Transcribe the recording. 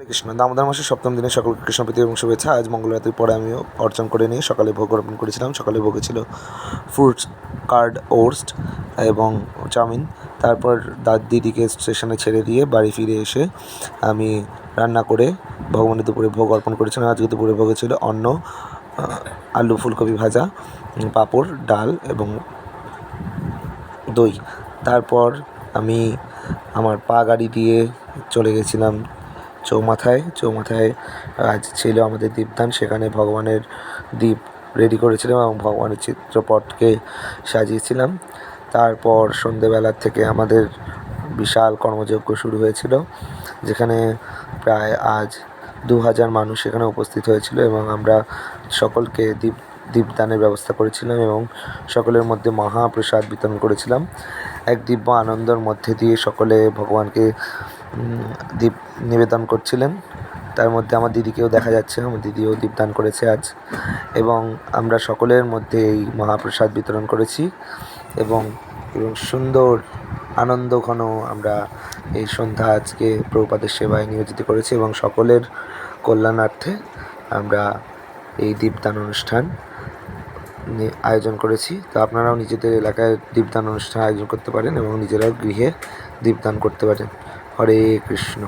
কৃষ্ণ। দামোদর মাসের সপ্তম দিনে সকলকে কৃষ্ণপ্রীতি এবং শুভেচ্ছা। আজ মঙ্গলরাত্রির পরে আমিও অর্চন করে নিয়ে সকালে ভোগ অর্পণ করেছিলাম। সকালে ভোগে ছিল ফ্রুটস, কার্ড, ওটস এবং চাউমিন। তারপর দিদিকে স্টেশনে ছেড়ে দিয়ে বাড়ি ফিরে এসে আমি রান্না করে ভগবানের দুপুরে ভোগ অর্পণ করেছিলাম। আজকে দুপুরে ভোগে ছিল অন্ন, আলু ফুলকপি ভাজা, পাঁপড়, ডাল এবং দই। তারপর আমি আমার পা গাড়ি দিয়ে চলে গেছিলাম চৌমাথায়। আজ ছিল আমাদের দীপদান। সেখানে ভগবানের দীপ রেডি করেছিলাম এবং ভগবানের চিত্রপটকে সাজিয়েছিলাম। তারপর সন্ধেবেলার থেকে আমাদের বিশাল কর্মযজ্ঞ শুরু হয়েছিল, যেখানে প্রায় আজ 2000 মানুষ সেখানে উপস্থিত হয়েছিল এবং আমরা সকলকে দীপদানের ব্যবস্থা করেছিলাম এবং সকলের মধ্যে মহাপ্রসাদ বিতরণ করেছিলাম। এক দিব্য আনন্দের মধ্যে দিয়ে সকলে ভগবানকে দীপ নিবেদন করছিলেন। তার মধ্যে আমার দিদিকেও দেখা যাচ্ছে, আমার দিদিও দীপদান করেছে আজ, এবং আমরা সকলের মধ্যে এই মহাপ্রসাদ বিতরণ করেছি এবং সুন্দর আনন্দ ঘন আমরা এই সন্ধ্যা আজকে প্রভুপাদের সেবায় নিয়োজিত করেছি এবং সকলের কল্যাণার্থে আমরা এই দীপদান অনুষ্ঠান আয়োজন করেছি। তো আপনারাও নিজেদের এলাকায় দীপদান অনুষ্ঠান আয়োজন করতে পারেন এবং নিজেরাও গৃহে দীপদান করতে পারেন। হরে কৃষ্ণ।